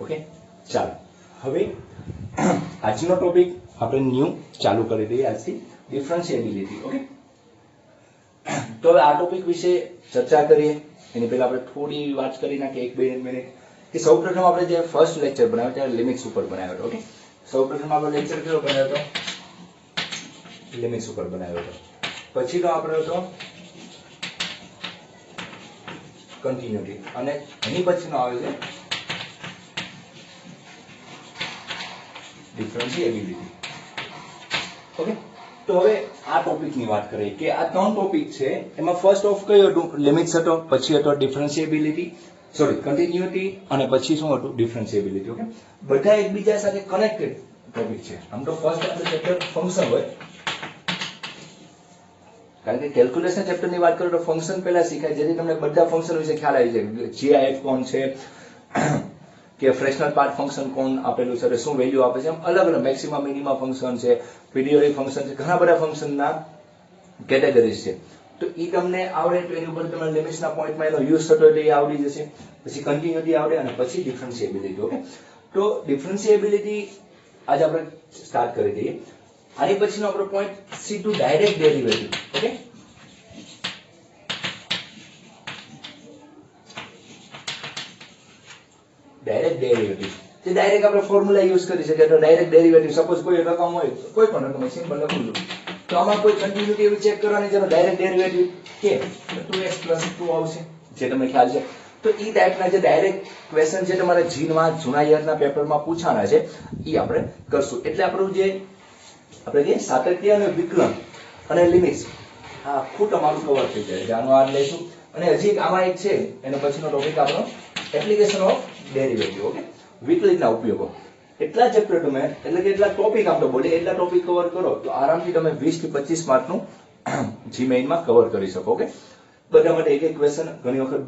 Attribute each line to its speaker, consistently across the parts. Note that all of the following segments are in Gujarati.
Speaker 1: ઓકે, ચાલો હવે આજનો ટોપિક આપણે ન્યૂ ચાલુ કરી દઈએ આજથી, ડિફરન્શિએબિલિટી. ઓકે, તો હવે આ ટોપિક વિશે ચર્ચા કરીએ એની પહેલા આપણે થોડી વાત કરી નાખીએ 1-2 મિનિટ કે સૌપ્રથમ આપણે જે ફર્સ્ટ લેક્ચર બનાવ્યો ત્યારે લિમિટ્સ ઉપર બનાવ્યો હતો. ઓકે, સૌપ્રથમ આપણે લેક્ચર કયો બનાવ્યો હતો? લિમિટ્સ ઉપર બનાવ્યો હતો. પછીનો આપણો હતો કન્ટિન્યુટી અને એની પછીનો આવે છે ડિફરન્શિએબિલિટી. ઓકે, તો હવે આ ટોપિકની વાત કરીએ કે આ 3 ટોપિક છે એમાં ફર્સ્ટ ઓફ કયો હતું? લિમિટ્સ હતો, પછી હતો ડિફરન્શિએબિલિટી, સોરી કન્ટિન્યુટી, અને પછી શું હતું? ડિફરન્શિએબિલિટી. ઓકે, બધા એકબીજા સાથે કનેક્ટેડ ટોપિક છે. આમ તો ફર્સ્ટ આપણે ચેપ્ટર ફંક્શન હોય, કારણ કે કેલ્ક્યુલેશન ચેપ્ટરની વાત કરો તો ફંક્શન પહેલા શીખાય જેથી તમને બધા ફંક્શન વિશે ખ્યાલ આવી જાય. જીઆઈએફ કોણ છે કે ફ્રેક્શનલ પાર્ટ ફંક્શન કોણ આપેલું છે, શું વેલ્યુ આપે છે, એમ અલગ અલગ મેક્સિમમ મિનિમમ ફંક્શન છે, પીરિયોડિક ફંક્શન છે, ઘણા બધા ફંક્શનના કેટેગરીઝ છે. તો એ તમને આવડે તો એની ઉપર તમારે લિમિટ્સના પોઈન્ટમાં એનો યુઝ થતો એટલે એ આવડી જશે. પછી કન્ટિન્યુટી આવડે અને પછી ડિફરન્શિએબિલિટી. ઓકે, તો ડિફરન્શિએબિલિટી આજે આપણે સ્ટાર્ટ કરી દઈએ. આની પછીનો આપણો પોઈન્ટ સીધું direct derivative. Okay, direct derivative જે ડાયરેક્ટ આપણે ફોર્મ્યુલા યુઝ કરી શકીએ. તો ડાયરેક્ટ ડેરિવેટિવ સપોઝ કોઈ રકમ હોય, કોઈ પણ રકમ સિમ્પલ લખું છું, તો આમાં કોઈ કન્ટિન્યુટી એવી ચેક કરવાની જરૂર, ડાયરેક્ટ ડેરિવેટિવ કે 2x + 2 આવશે જે તમને ખ્યાલ છે. તો એ ટાઈપના જે ડાયરેક્ટ ક્વેશ્ચન છે તમારે જીનમાં જૂના યરના પેપરમાં પૂછાના છે એ આપણે કરશું. એટલે આપણું જે આપણે જે સાતત્ય અને વિકલન અને લિમિટ્સ આ આખું તમારું કવર થઈ જાય. જાણો આ લઈશું. અને હજી આમાં એક છે એનો પછીનો ટોપિક આપણો એપ્લિકેશન ઓફ ડેરિવેટિવ. ઓકે, વિકલિતના ઉપયોગો. એટલા ચેપ્ટર તમે એટલે કે એટલા ટોપિક આમ તો બોલે એટલા ટોપિક કવર કરો તો આરામથી તમે 20 થી 25 માર્કનું જી મેઇનમાં કવર કરી શકો. ઓકે, બધા માટે એક ક્વેશ્ચન, ઘણી વખત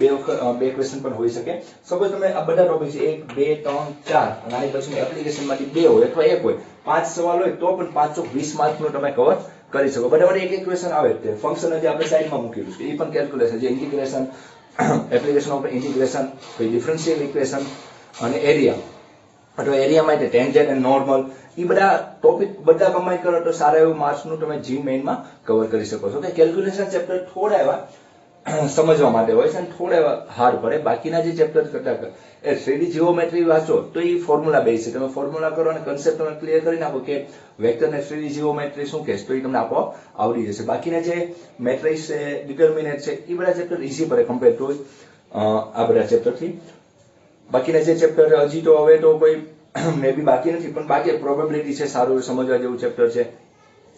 Speaker 1: બે ક્વેશ્ચન પણ હોઈ શકે. સપોઝ તમે આ બધા ટોપિક છે 1, 2, 3, 4 અને આની પછી એપ્લિકેશનમાંથી 2 હોય અથવા 1 હોય, 5 સવાલ હોય તો પણ 5 ચોક 20 માર્કનું તમે કવર કરી શકો. બધા માટે એક ક્વેશ્ચન આવે છે. ફંક્શન જે આપણે સાઈડમાં મૂકેલું છે એ પણ કેલ્ક્યુલેશન જે ઇન્ટિગ્રેશન, એપ્લિકેશન ઓફ ઇન્ટિગ્રેશન, પછી ડિફરન્શિયલ ઇક્વેશન અને એરિયા અથવા એરિયા માટે ટેન્જેન્ટ અને નોર્મલ, એ બધા ટોપિક બધા કમ્બાઈન કરો તો સારા એવું માર્ક્સનું તમે જી મેઇનમાં કવર કરી શકો છો. કે કેલ્ક્યુલેશન ચેપ્ટર થોડા એવા સમજવા માટે હોય છે અને થોડા એવા હાર્ડ પડે. બાકીના જે ચેપ્ટર કરતા એ 3D જીઓમેટ્રી વાંચો તો એ ફોર્મ્યુલા બેઝ છે. તમે ફોર્મ્યુલા કરો અને કન્સેપ્ટ તમે ક્લિયર કરી નાખો કે વેક્ટર ને 3D જીઓમેટ્રી શું કહે તો એ તમને આપોઆપ આવડી જશે. બાકીના જે મેટ્રિક્સ છે, ડિટર્મિનેન્ટ છે, એ બધા ચેપ્ટર ઈઝી પડે કમ્પેર ટુ આ બધા ચેપ્ટરથી. બાકીના જે ચેપ્ટર હજી તો હવે તો કોઈ મે બી બાકી નથી, પણ બાકી પ્રોબેબિલિટી છે, સારું સમજવા જેવું ચેપ્ટર છે.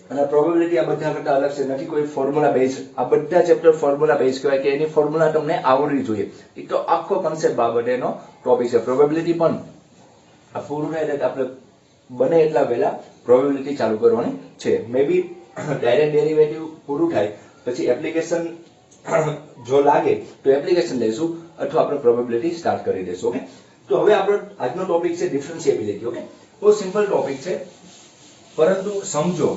Speaker 1: અને પ્રોબેબિલિટી આ બધા કરતા અલગ છે, નથી કોઈ ફોર્મ્યુલા બેઝ. આ બધા ચેપ્ટર ફોર્મ્યુલા બેઝ કહેવાય કે એની ફોર્મ્યુલા તમને આવડવી જોઈએ. એક તો આખો કન્સેપ્ટ બાબતેનો ટોપિક છે. પ્રોબેબિલિટી પણ આ પૂરું થાય એટલે આપણે બને એટલા વહેલા પ્રોબેબિલિટી ચાલુ કરવાની છે. મે બી ડાયરેક્ટ ડેરિવેટિવ પૂરું થાય પછી એપ્લિકેશન જો લાગે તો એપ્લિકેશન લઈશું અથવા આપણે પ્રોબેબિલિટી સ્ટાર્ટ કરી દઈશું. ઓકે, તો હવે આપણો આજનો ટોપિક છે ડિફરન્શિએબિલિટી. ઓકે, બહુ સિમ્પલ ટોપિક છે પરંતુ સમજો.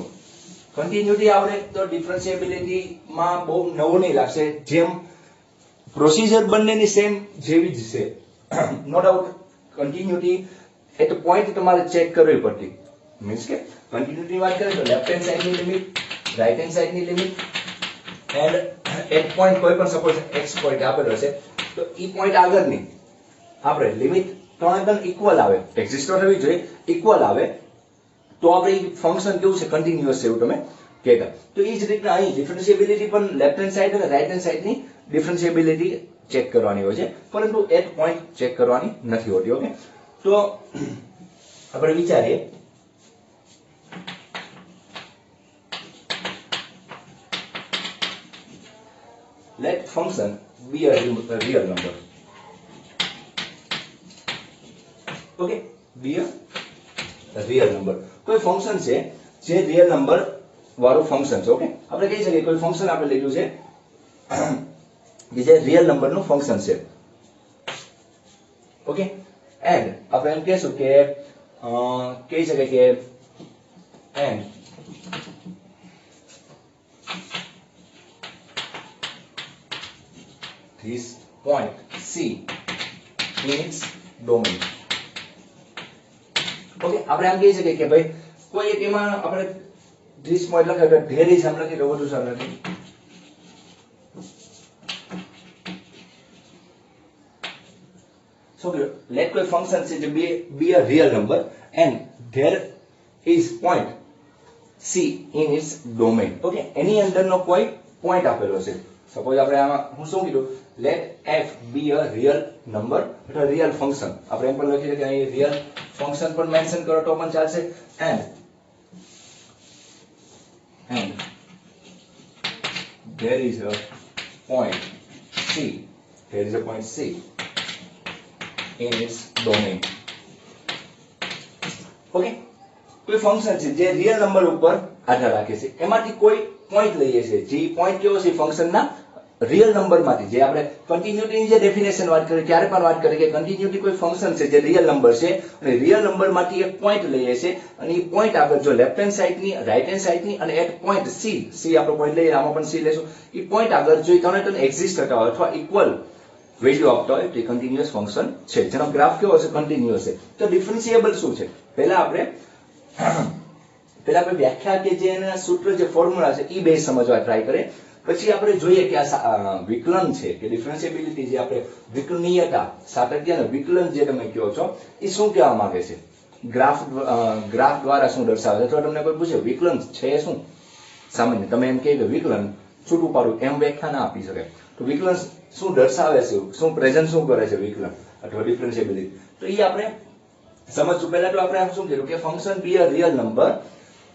Speaker 1: કન્ટિન્યુટી આવડે તો ડિફરન્શિએબિલિટીમાં બહુ નવું નહીં લાગશે. જેમ પ્રોસિજર બંનેની સેમ જેવી જ છે, no doubt. Continuity at point તમારે ચેક કરવી પડતી. મીન્સ કે કન્ટિન્યુટી વાત કરીએ તો લેફ્ટ હેન્ડ સાઈડની લિમિટ, રાઈટ હેન્ડ સાઈડની લિમિટ એન્ડ એક પોઈન્ટ કોઈ પણ સપોઝ x પોઈન્ટ આપેલો છે તો ઈ પોઈન્ટ આગળની આપણે લિમિટ ત્રણે ઇક્વલ આવે, એક્ઝિસ્ટ થવી જોઈએ, ઇક્વલ આવે તો આપણે ફંક્શન કેવું છે? કન્ટિન્યુઅસ છે એવું તમે કહેતા. તો એ જ રીતના અહીં ડિફરન્શિએબિલિટી પણ લેફ્ટ હેન્ડ સાઈડ અને રાઈટ હેન્ડ સાઈડની ડિફરન્શિએબિલિટી ચેક કરવાની હોય છે, પરંતુ એટ પોઈન્ટ ચેક કરવાની નથી હોતી. ઓકે, તો આપણે વિચારીએ let function be a real number. Okay, be a real number. કોઈ ફંક્શન છે જે રિયલ નંબર વાળું ફંક્શન છે. ઓકે, આપણે કહી શકીએ કોઈ ફંક્શન આપણે લીધું છે કે જે રિયલ નંબરનું ફંક્શન છે. ઓકે, એન્ડ આપણે એમ કહેશું કે કહી શકાય કે and this point C in its domain. Okay આપણે આમ કહી શકીએ કે ભાઈ કોઈ એક એમાં આપણે 30 પોઈન્ટ લખાય તો ધેર ઇઝ આમ લખી તો વધુ સારું લાગે. So let કોઈ ફંક્શન છે જે be a real number and there is point c in its domain. Okay એની અંદરનો કોઈ પોઈન્ટ આપેલો છે. સપોઝ આપણે આમાં હું શું કીધું let f be a real number અથવા real function. આપણે એમ પણ લખી શકીએ અહીં real function પણ મેન્શન કરો તો પણ ચાલશે and there is a point c, there is a point c in its domain. Okay કોઈ ફંક્શન છે જે રિયલ નંબર ઉપર આધાર રાખે છે એમાંથી કોઈ પોઈન્ટ લઈએ છે જે પોઈન્ટ કેવો છે ફંક્શનના રિયલ નંબરમાંથી જે આપણે કન્ટિન્યુટીની જે ડેફિનેશન વાત કરી ત્યારે પણ વાત કરી કે કન્ટિન્યુટી કોઈ ફંક્શન છે જે રિયલ નંબર છે અને રિયલ નંબરમાંથી એક પોઈન્ટ લઈએ છે અને એ પોઈન્ટ આગળ જો લેફ્ટ હેન્ડ સાઈડની રાઈટ હેન્ડ સાઈડની અને એટ પોઈન્ટ c આપણો પોઈન્ટ લઈએ આમાં પણ c લેશું એ પોઈન્ટ આગળ જો ત્રણે એક્ઝિસ્ટ થતા હોય અથવા ઇક્વલ વેલ્યુ આપતા હોય તો એ કન્ટિન્યુઅસ ફંક્શન છે જેનો ગ્રાફ કેવો હશે કન્ટિન્યુઅસ છે. તો ડિફરન્શિએબલ શું છે પહેલા આપણે વ્યાખ્યા કે જે એના સૂત્ર જે ફોર્મ્યુલા છે એ બે સમજવા ટ્રાય કરીએ પછી આપણે જોઈએ કે આ વિકલન છે કે ડિફરન્શિએબિલિટી જે આપણે વિકલનીયતા સાતત્ય અને વિકલન જે તમે કહો છો એ શું કહેવા માંગે છે ગ્રાફ દ્વારા શું દર્શાવે છે અથવા તમને કોઈ પૂછે વિકલન છે શું સામાન્ય તમે એમ કહે કે વિકલન છૂટું પાડું એમ વ્યાખ્યા ના આપી શકે તો વિકલન શું દર્શાવે છે શું પ્રેઝન્ટ શું કરે છે વિકલન અથવા ડિફરન્શિએબિલિટી તો એ આપણે સમજવું પહેલા તો આપણે શું કીધું કે function be a real number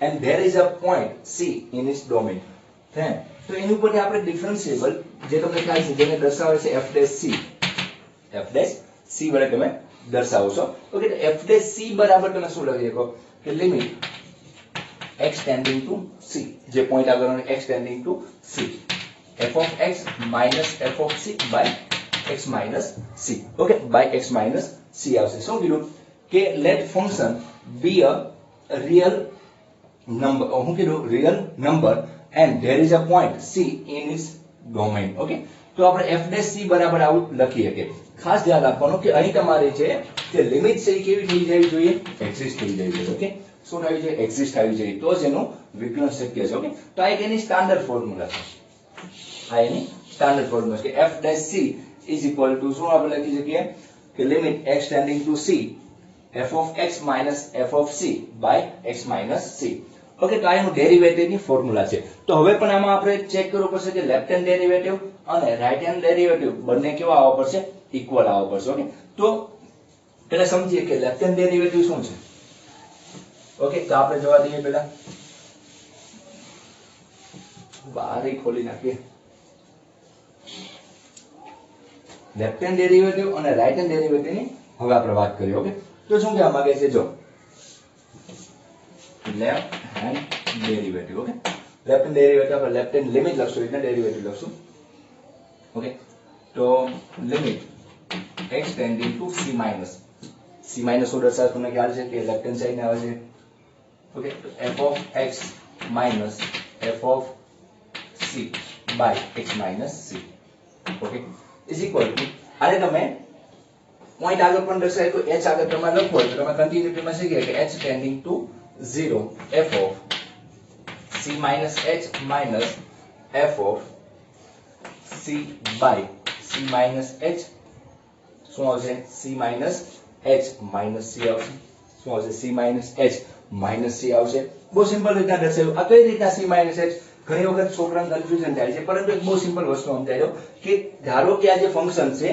Speaker 1: and there is a point C in its domain તો એની ઉપરથી આપણે ડિફરન્શિએબલ જે તમને ખ્યાલ છે જેને દર્શાવે છે f' c વડે તમે દર્શાવો છો ઓકે તો f' c બરાબર તમે શું લખી શકો કે limit x tending to c જે પોઈન્ટ આગળનો x tending to c f of x minus f of c by x minus c okay by x minus c આવશે શું કીધું કે let function be a real number હું કીધું real number and there is a point c in its domain okay તો આપણે f' c બરાબર આવું લખીએ કે ખાસ ધ્યાન રાખવાનું કે અહીં તમારે છે કે લિમિટ છે કેવી થઈ જવી જોઈએ એક્ઝિસ્ટ થઈ જવી જોઈએ ઓકે શું થવી જોઈએ એક્ઝિસ્ટ થવી જોઈએ તો જ એનું વિકલન શક્ય છે ઓકે તો આ એક એની સ્ટાન્ડર્ડ ફોર્મ્યુલા છે આ એની સ્ટાન્ડર્ડ ફોર્મ્યુલા છે કે f' c is equal to શું આપણે લખી શકીએ કે limit x tending to c f of x minus f of c by x minus c okay તો આ એનું ડેરિવેટિવ ની ફોર્મ્યુલા છે તો હવે પણ આમાં આપણે ચેક કરવું પડશે કે લેફ્ટ હેન્ડ ડેરિવેટિવ અને રાઈટ હેન્ડ ડેરિવેટિવ બંને કેવા આવવા પડશે ઇક્વલ આવવા પડશે ઓકે તો પહેલા સમજીએ કે લેફ્ટ હેન્ડ ડેરિવેટિવ શું છે ઓકે તો આપણે જોવા દઈએ પહેલા બહાર ખોલી નાખીએ લેફ્ટ હેન્ડ ડેરિવેટિવ અને રાઈટ હેન્ડ ડેરિવેટિવ ની હવે આપણે વાત કરીએ ઓકે તો શું કહેવા માંગે છે જો left hand derivative okay left hand derivative આપણે લેફ્ટ હેન્ડ લિમિટ લખશું એટલે ડેરિવેટિવ લખશું ઓકે તો limit x tending to c minus શું દર્શાવે તમને ખ્યાલ છે કે લેફ્ટ હેન્ડ સાઈડ ને આવે છે ઓકે તો f of x minus f of c by x minus c okay is equal to આને તમે પોઈન્ટ આગળ પણ દર્શાવે તો h આગળ તમારે લખવું હોય તો તમે કન્ટિન્યુટીમાં શીખીએ કે h tending to 0 f of c minus h minus f of c by c minus h શું આવશે c minus h minus c આવશે શું આવશે c minus h minus c આવશે બહુ સિમ્પલ રીતના દર્શાવ્યું આ કઈ રીતના c minus h ઘણી વખત છોકરાને કન્ફ્યુઝન થાય છે પરંતુ એક બહુ સિમ્પલ વસ્તુ સમજાઈ દો કે ધારો કે આ જે ફંક્શન છે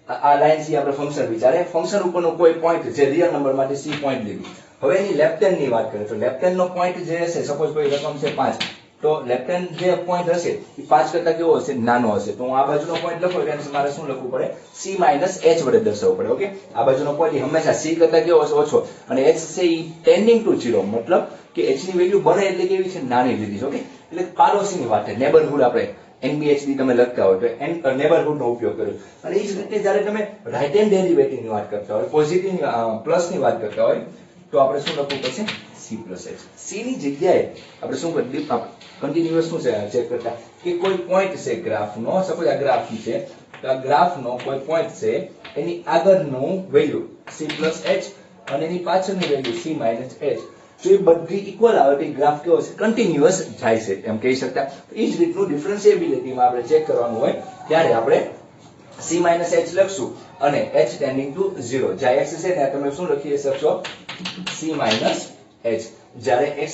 Speaker 1: આ લાઈન સી આપણે ફંક્શન વિચારે ફંક્શન ઉપરનો કોઈ પોઈન્ટ જે રિયલ નંબર માટે સી પોઈન્ટ લીધું હવે એની લેફ્ટ હેન્ડ ની વાત કરીએ તો લેફ્ટ હેન્ડ નો પોઈન્ટ જે હશે સપોઝ કોઈ રકમ છે 5 તો લેફ્ટ હેન્ડ જે પોઈન્ટ હશે એ 5 કરતા કેવો હશે નાનો હશે તો હું આ બાજુનો પોઈન્ટ લખું એટલે મારે શું લખવું પડે c h વડે દર્શાવવું પડે ઓકે આ બાજુનો પોઈન્ટ હંમેશા c કરતા કેવો હશે ઓછો અને h છે ઈ ટેન્ડિંગ ટુ 0 મતલબ કે h ની વેલ્યુ બને એટલે કેવી છે નાની લીધી છે ઓકે એટલે પાડોશીની વાત છે નેબરહુડ આપણે NBHD તમે લખતા હોય તો નેબરહુડ નો ઉપયોગ કર્યો અને એ જ રીતે જ્યારે તમે રાઈટ હેન્ડ ડેરિવેટિવ ની વાત કરતા હોય પોઝિટિવ પ્લસ ની વાત કરતા હોય તો આપણે શું લખવું પડશે c plus h c ની જગ્યાએ આપણે શું કરીએ કન્ટિન્યુઅસ શું છે ચેક કરતા કે કોઈ પોઈન્ટ છે ગ્રાફનો સપોઝ આ ગ્રાફ છે તો આ ગ્રાફનો કોઈ પોઈન્ટ છે એની આગળનું વેલ્યુ c plus h અને એની પાછળની વેલ્યુ c માઇનસ h, તો એ બધી ઇક્વલ આવે તો ગ્રાફ કેવો છે? કન્ટિન્યુઅસ જાય છે એમ કહી શકતા. એ જ રીતનું ડિફરન્શિએબિલિટીમાં આપણે ચેક કરવાનું હોય ત્યારે આપણે c માઇનસ h લખશું અને h ટેન્ડિંગ ટુ 0. જ્યાં x છે ત્યાં તમે શું લખી શકશો? c minus h. જ્યારે x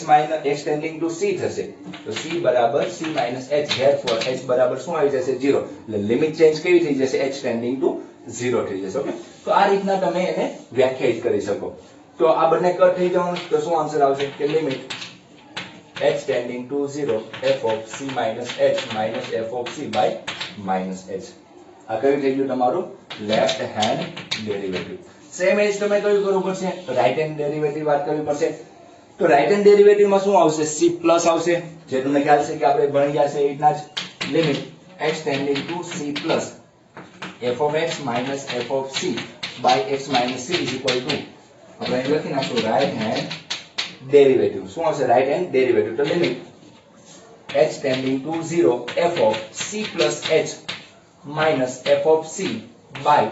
Speaker 1: ટેન્ડિંગ ટુ c થશે તો c બરાબર c minus h, therefore h બરાબર શું આવી જશે? 0. એટલે લિમિટ ચેન્જ કેવી થઈ જશે? h ટેન્ડિંગ ટુ 0 થઈ જશે. ઓકે, તો આ રીતના તમે એને વ્યાખ્યાયિત કરી શકો. તો આ બંને કટ થઈ જવાનું તો શું આન્સર આવશે? કે limit h tending to 0 f of c minus h minus f of c by minus h. આ કયું થઈ ગયું તમારું? Left hand derivative. સેમ એજ તમે કયું કરવું પડશે? રાઈટ હેન્ડ ડેરિવેટિવ વાત કરવી પડશે. તો રાઈટ હેન્ડ ડેરિવેટિવ માં શું આવશે? c પ્લસ આવશે, જે તમને ખ્યાલ છે કે આપણે ભણી ગયા છે એ રીતના જ. Limit x tending to c plus f of x minus f of c by x minus c is equal to, આપણે અહીં લખી નાખશું રાઈટ હેન્ડ ડેરિવેટિવ. શું આવશે? Right hand derivative. તો limit h tending to 0 f of c plus h minus f of c by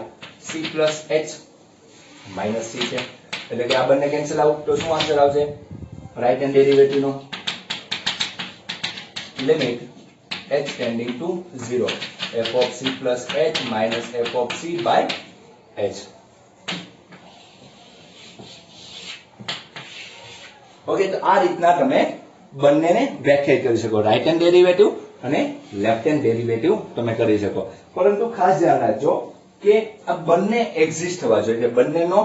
Speaker 1: c plus h minus c છે, એટલે કે આ બંને કેન્સલ આઉટ તો શું આન્સર આવશે? રાઈટ હેન્ડ ડેરિવેટિવ નો limit h tending to 0 f of c plus h minus f of c by h. Okay, તો આ રીતના તમે બંનેને વ્યાખ્યાયિત કરી શકો. રાઈટ હેન્ડ ડેરિવેટિવ અને લેફ્ટ હેન્ડ ડેરિવેટિવ તમે કરી શકો. પરંતુ ખાસ ધ્યાન રાખજો કે આ બંને એક્ઝિસ્ટ થવા જોઈએ, કે બંનેનો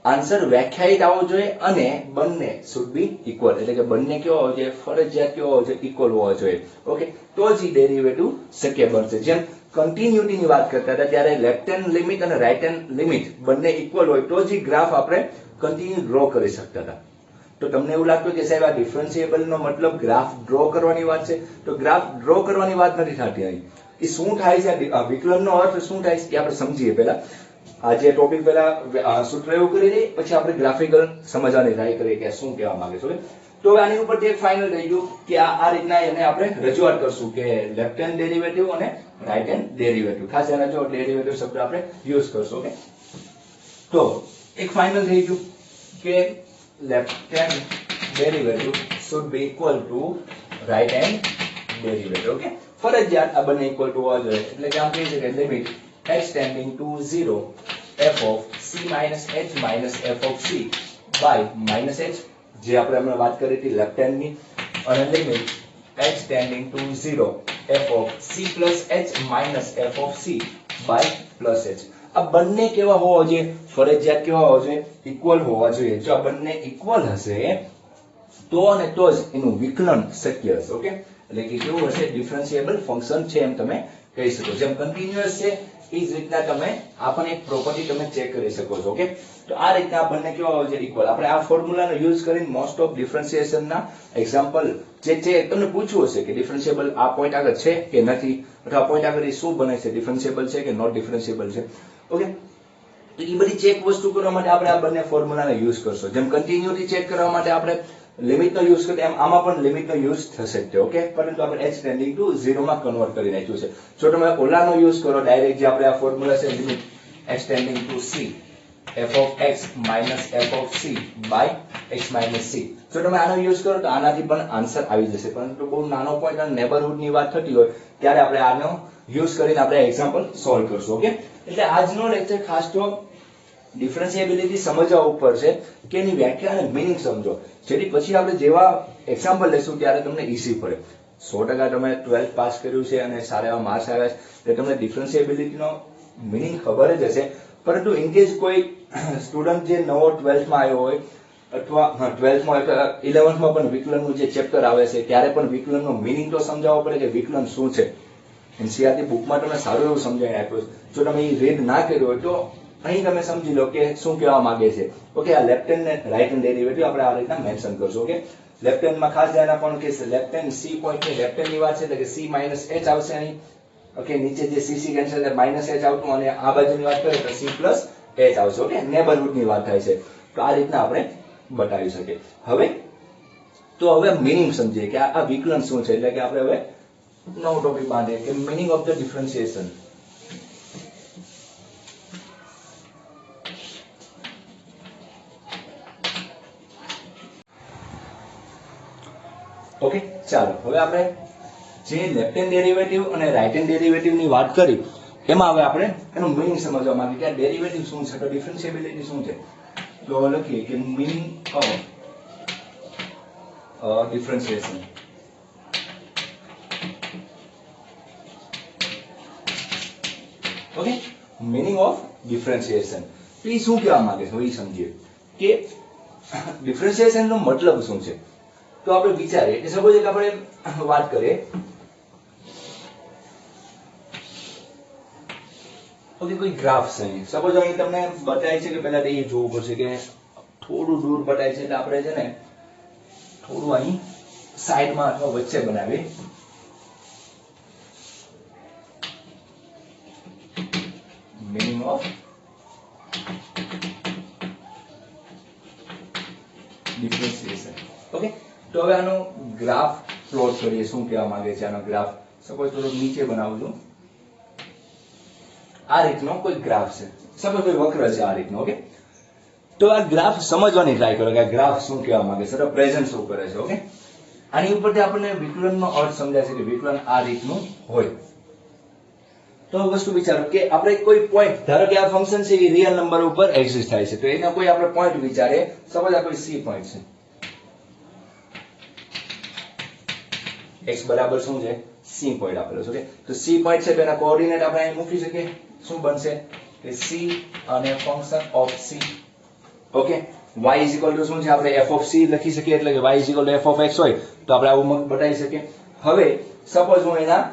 Speaker 1: આન્સર વ્યાખ્યાયિત આવવો જોઈએ અને બંને શુડ બી ઇક્વલ, એટલે કે બંને કેવો હોવો જોઈએ? ફરજિયાત કેવો હોવો જોઈએ? ઇક્વલ હોવો જોઈએ. ઓકે, તો જ ડેરિવેટિવ શક્ય બનશે. જેમ કન્ટિન્યુટી ની વાત કરતા હતા ત્યારે લેફ્ટ હેન્ડ લિમિટ અને રાઈટ હેન્ડ લિમિટ બંને ઇક્વલ હોય તો જ ગ્રાફ આપણે કન્ટિન્યુ ડ્રો કરી શકતા હતા. તો તમને એવું લાગતું કે સાહેબ આ ડિફરન્શિએબલ નો મતલબ ગ્રાફ ડ્રો કરવાની વાત છે? તો ગ્રાફ ડ્રો કરવાની વાત નથી થતી અહીં. એ શું થાય છે? આ વિકલનનો અર્થ શું થાય છે એ આપણે સમજીએ. પહેલા આ જે ટોપિક પહેલા સૂત્ર એવું કરી દઈએ, પછી આપણે ગ્રાફિકલ સમજવાની ટ્રાય કરીએ કે શું કહેવા માંગે છે. તો હવે આની ઉપરથી એક ફાઇનલ થઈ ગયું કે આ રીતના એને આપણે રજૂઆત કરશું કે લેફ્ટ હેન્ડ ડેરિવેટિવ અને રાઈટ હેન્ડ ડેરિવેટિવ. ખાસ એના જો ડેરિવેટિવ શબ્દ આપણે યુઝ કરશું. ઓકે, તો એક ફાઇનલ થઈ ગયું કે left hand derivative should be equal to right hand derivative. Okay, ફરજિયાત આ બંને ઇક્વલ ટુ હોવા જોઈએ. એટલે કે આમ કહી શકાય limit h tending to 0 f of c minus h minus f of c by minus h, જે આપણે હમણાં વાત કરી હતી લેફ્ટ હેન્ડ ની, અને limit h tending to 0 f of c plus h minus f of c by plus h. આ બંને કેવા હોવા જોઈએ? ફરજિયાત કેવા હોવા જોઈએ? ઇક્વલ હોવા જોઈએ. જો આ બંને ઇક્વલ હશે તો અને તો જ એનું વિકલન શક્ય હશે. ઓકે, એટલે કે કેવું હશે? ડિફરન્શિએબલ ફંક્શન છે એમ તમે કહી શકો. જેમ કન્ટિન્યુઅસ છે એ જ રીતના તમે આ પણ એક પ્રોપર્ટી તમે ચેક કરી શકો છો. ઓકે, તો આ રીતના આ બંને કેવા હોવા જોઈએ? ઇક્વલ. આપણે આ ફોર્મ્યુલાનો યુઝ કરીને મોસ્ટ ઓફ ડિફરન્શિએશનના એક્ઝામ્પલ જે છે તમને પૂછવું હશે કે ડિફરન્શિએબલ આ પોઈન્ટ આગળ છે કે નથી, અથવા આ પોઈન્ટ આગળ શું બને છે? ડિફરન્શિએબલ છે કે નોટ ડિફરન્શિએબલ છે? ઓકે, તો એ બધી ચેક વસ્તુ કરવા માટે આપણે આ બંને ફોર્મ્યુલાનો યુઝ કરશો. જેમ કન્ટિન્યુટી ચેક કરવા માટે આપણે લિમિટનો યુઝ કરીએ એમ આમાં પણ લિમિટનો યુઝ થશે જ. ઓકે, પરંતુ આપણે h ટેન્ડિંગ ટુ 0 માં કન્વર્ટ કરી નાખ્યું છે. જો તમે ઓલાનો યુઝ કરો ડાયરેક્ટ, જે આપણે આ ફોર્મ્યુલા છે limit h tending to c f of x minus f of c by x minus c, જો તમે આનો યુઝ કરો તો આનાથી પણ આન્સર આવી જશે. પરંતુ બહુ નાનો પોઈન્ટ અને નેબરહુડ ની વાત થતી હોય ત્યારે આપણે આનો યુઝ કરીને આપણે એક્ઝામ્પલ સોલ્વ કરશું. ઓકે, એટલે આજનો લેક્ચર ખાસ તો ડિફરન્શિએબિલિટી સમજવા ઉપર છે કે એની વ્યાખ્યા અને મીનિંગ સમજો, જેથી પછી આપણે જેવા એક્ઝામ્પલ લેશું ત્યારે તમને ઈઝી પડે. 100% તમે 12th પાસ કર્યું છે અને સારા એવા માર્ક્સ આવ્યા છે એટલે તમને ડિફરન્શિએબિલિટીનો મીનિંગ ખબર જ હશે. પરંતુ ઇન કેસ કોઈ સ્ટુડન્ટ જે નવો 12th માં આવ્યો હોય અથવા 12th માં અથવા 11th માં પણ વિકલનનું જે ચેપ્ટર આવે છે ત્યારે પણ વિકલનનો મીનિંગ તો સમજાવવો પડે કે વિકલન શું છે. એનસીઆરટી બુકમાં તમને સારું એવું સમજાવી આપ્યું છે. જો તમે એ રીડ ના કર્યું હોય તો અહીં તમે સમજી લો કે શું કહેવા માંગે છે. ઓકે, આ લેફ્ટ હેન્ડ ને રાઈટ હેન્ડ ડેરિવેટિવ આપણે આ રીતના મેન્શન કરશું. ઓકે, લેફ્ટ હેન્ડ માં ખાસ ધ્યાન આપવાનું કે લેફ્ટ હેન્ડ c પોઈન્ટ ની લેફ્ટ હેન્ડ ની વાત છે એટલે કે c minus h આવશે અહીં. ઓકે, નીચે જે cc કેન્સલ એટલે minus h આવતું, અને આ બાજુની વાત કરીએ તો c plus h આવશે. ઓકે, નેબરહુડ ની વાત થાય છે તો આ રીતના આપણે બતાવી શકીએ. હવે મીનિંગ સમજીએ કે આ વિકલન શું છે. એટલે કે આપણે હવે નવો ટોપિક બાંધીએ કે meaning of the differentiation. Okay, ચાલો હવે આપણે જે લેફ્ટ હેન્ડ ડેરિવેટિવ અને રાઈટ હેન્ડ ડેરિવેટિવ ની વાત કરી એમાં હવે આપણે એનું મીનિંગ સમજવા માંગીએ કે આ ડેરિવેટિવ શું છે, તો ડિફરન્શિયેબિલિટી શું છે. તો લખીએ કે meaning of differentiation. Okay, meaning of differentiation. તો એ શું કહેવા માંગે છે એ સમજીએ કે ડિફરન્શિએશન નો મતલબ શું છે. તો આપણે વિચારીએ કે સપોઝ એક આપણે વાત કરીએ, ઓકે, કોઈ ગ્રાફ છે. સપોઝ અહીં તમને બતાય છે કે પહેલા તો એ જોવું પડશે કે થોડું દૂર બતાય છે એટલે આપણે છે ને થોડું અહીં સાઈડમાં અથવા વચ્ચે બનાવીએ. Meaning of differentiation. ઓકે, તો હવે આનો ગ્રાફ પ્લોટ કરીએ. શું કહેવા માંગે છે આનો ગ્રાફ? સપોઝ થોડું નીચે બનાવું છું. આ રીતનો કોઈ ગ્રાફ છે, સપોઝ કોઈ વક્ર છે આ રીતનો. ઓકે, તો આ ગ્રાફ સમજવાની ટ્રાય કરો કે આ ગ્રાફ શું કહેવા માંગે છે, તો પ્રેઝન્ટ શું કરે છે. ઓકે, આની ઉપરથી આપણને વિકલનનો અર્થ સમજાય છે કે વિકલન આ રીતનું હોય. તો વસ્તુ વિચારો કે આપણે કોઈ પોઈન્ટ, ધારો કે આ ફંક્શન છે એ રિયલ નંબર ઉપર એક્ઝિસ્ટ થાય છે, તો એના કોઈ આપણે પોઈન્ટ વિચારે. સપોઝ આ કોઈ સી પોઈન્ટ છે, x બરાબર શું છે, સી પોઈન્ટ આપેલો છે. ઓકે, તો સી પોઈન્ટ છે તો એના કોઓર્ડિનેટ આપણે અહીં મૂકી શકીએ. શું બનશે કે સી અને function of C. Okay, y is equal to શું છે, આપણે f ઓફ c લખી શકીએ, એટલે કે y is equal two f of x હોય તો આપણે આવું બતાવી શકીએ. હવે સપોઝ હું એના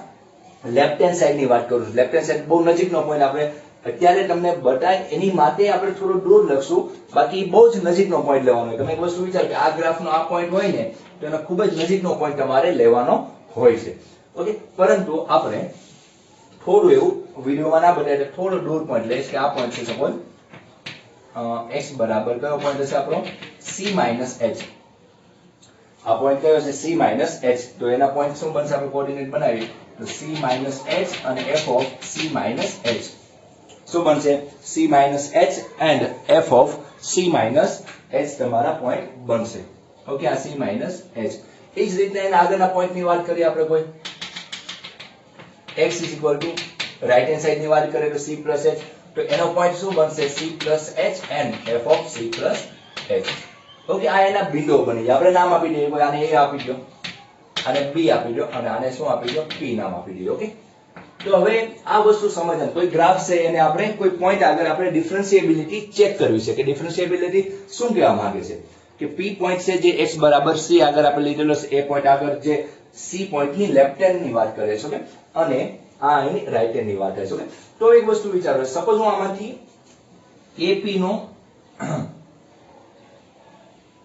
Speaker 1: લેફ્ટ હેન્ડ સાઈડ ની વાત કરું છું. લેફ્ટ હેન્ડ સાઈડ બહુ નજીકનો પોઈન્ટ આપણે અત્યારે તમને બતાય એની માટે આપણે થોડું દૂર લખશું, બાકી બહુ જ નજીકનો પોઈન્ટ લેવાનો હોય. તમે એક વસ્તુ વિચારો કે આ ગ્રાફનો આ પોઈન્ટ હોય ને તો એનો ખૂબ જ નજીકનો પોઈન્ટ તમારે લેવાનો હોય છે. ઓકે, પરંતુ આપણે થોડું એવું વિડીયોમાં ના બતાય એટલે થોડો દૂર પોઈન્ટ લઈશ કે આ પોઈન્ટ છે સપોઝ x બરાબર કયો પોઈન્ટ હશે આપણો, c માઇનસ h. આ પોઈન્ટ કયો છે, c માઇનસ h. તો એના પોઈન્ટ શું બનશે, આપણે કોઓર્ડિનેટ બનાવીએ તો c માઇનસ h અને f of c minus h. શું બનશે, c minus h and f of c minus h તમારા પોઈન્ટ બનશે. ઓકે, આ c માઇનસ h. એ જ રીતના એના આગળના પોઈન્ટની વાત કરીએ આપણે, કોઈ x is equal two right hand side ની વાત કરીએ તો c પ્લસ h, તો એનો પોઈન્ટ શું બનશે, c plus h and f of c plus h. Okay, આ એના બિંદુઓ બની જાય. આપણે નામ આપી દઈએ, કોઈ આને a આપી દો, આને b આપી દો અને આને શું આપી દો, p નામ આપી દઈએ. ઓકે, તો હવે આ વસ્તુ સમજવાનું, કોઈ ગ્રાફ છે એને આપણે કોઈ પોઈન્ટ આગળ આપણે ડિફરન્શિયેબિલિટી ચેક કરવી છે કે ડિફરન્શિયેબિલિટી શું કહેવા માંગે છે કે p પોઈન્ટ છે જે x બરાબર c આગળ આપણે લીધેલો છે, એ પોઈન્ટ આગળ જે c પોઈન્ટ ની લેફ્ટ હેન્ડ ની વાત કરે છે. ઓકે, અને આ અહીં રાઈટ હેન્ડ ની વાત છે. ઓકે, તો એક વસ્તુ વિચારો, સપોઝ હું આમાંથી AP નો